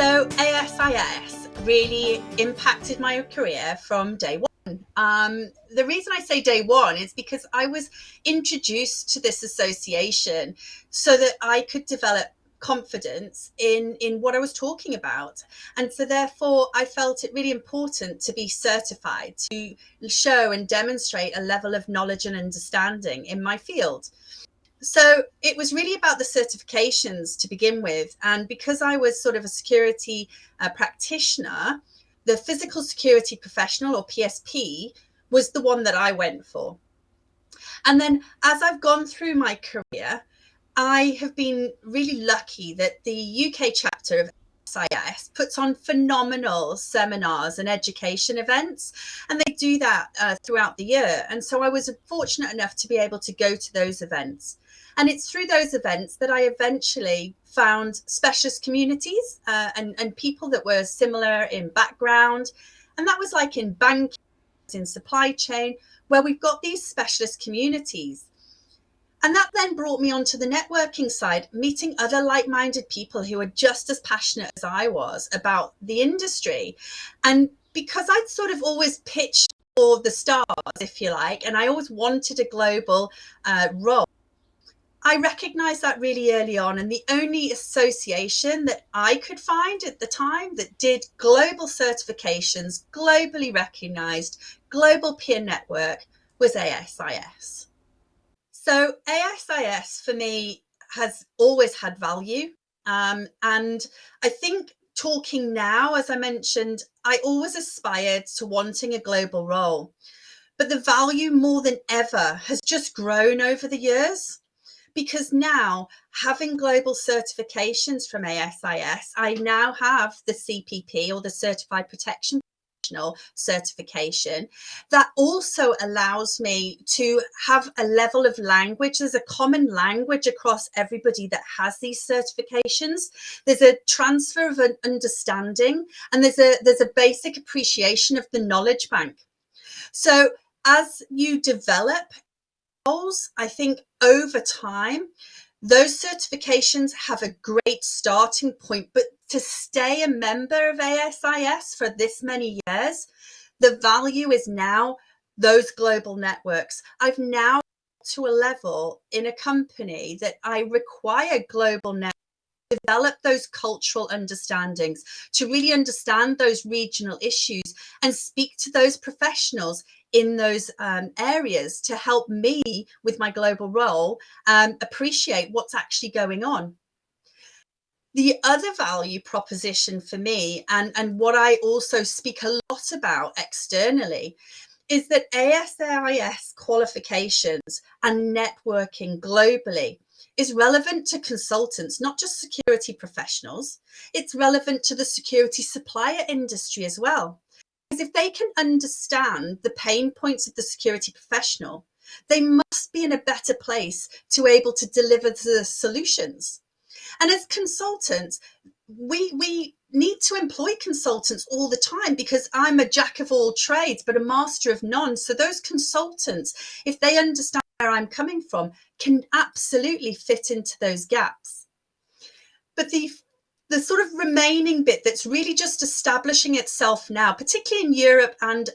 So ASIS really impacted my career from day one. The reason I say day one is because I was introduced to this association so that I could develop confidence in what I was talking about. And so therefore I felt it really important to be certified, to show and demonstrate a level of knowledge and understanding in my field. So it was really about the certifications to begin with. And because I was sort of a security practitioner, the physical security professional, or PSP, was the one that I went for. And then as I've gone through my career, I have been really lucky that the UK chapter of SIS puts on phenomenal seminars and education events, and they do that throughout the year. And so I was fortunate enough to be able to go to those events. And it's through those events that I eventually found specialist communities and people that were similar in background. And that was like in banking, in supply chain, where we've got these specialist communities. And that then brought me onto the networking side, meeting other like-minded people who were just as passionate as I was about the industry. And because I'd sort of always pitched for the stars, if you like, and I always wanted a global role, I recognized that really early on. And the only association that I could find at the time that did global certifications, globally recognized, global peer network, was ASIS. So ASIS for me has always had value. And I think talking now, as I mentioned, I always aspired to wanting a global role. But the value more than ever has just grown over the years, because now having global certifications from ASIS, I now have the CPP, or the Certified Protection certification, that also allows me to have a level of language. There's a common language across everybody that has these certifications. There's a transfer of an understanding, and there's a basic appreciation of the knowledge bank. So as you develop goals, I think over time, those certifications have a great starting point, but to stay a member of ASIS for this many years, the value is now those global networks. I've now to a level in a company that I require global networks to develop those cultural understandings, to really understand those regional issues and speak to those professionals in those areas to help me with my global role appreciate what's actually going on. The other value proposition for me, and what I also speak a lot about externally, is that ASIS qualifications and networking globally is relevant to consultants, not just security professionals. It's relevant to the security supplier industry as well. Because if they can understand the pain points of the security professional, they must be in a better place to able to deliver the solutions. And as consultants, we need to employ consultants all the time, because I'm a jack of all trades, but a master of none. So those consultants, if they understand where I'm coming from, can absolutely fit into those gaps. But the sort of remaining bit that's really just establishing itself now, particularly in Europe and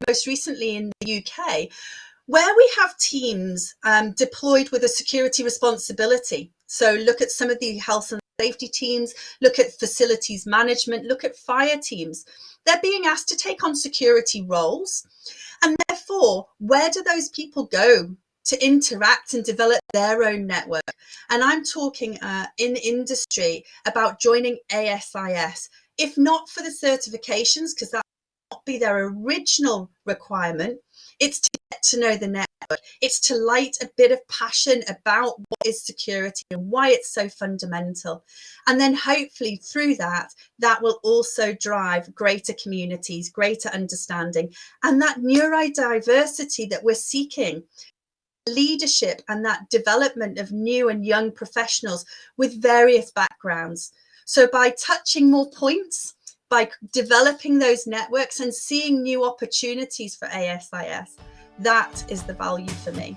most recently in the UK, where we have teams deployed with a security responsibility. So look at some of the health and safety teams, look at facilities management, look at fire teams. They're being asked to take on security roles. And therefore, where do those people go to interact and develop their own network? And I'm talking in industry about joining ASIS, if not for the certifications, because that will not be their original requirement. It's to get to know the network. It's to light a bit of passion about what is security and why it's so fundamental. And then hopefully through that will also drive greater communities, greater understanding, and that neurodiversity that we're seeking, leadership and that development of new and young professionals with various backgrounds. So by touching more points, by developing those networks and seeing new opportunities for ASIS, that is the value for me.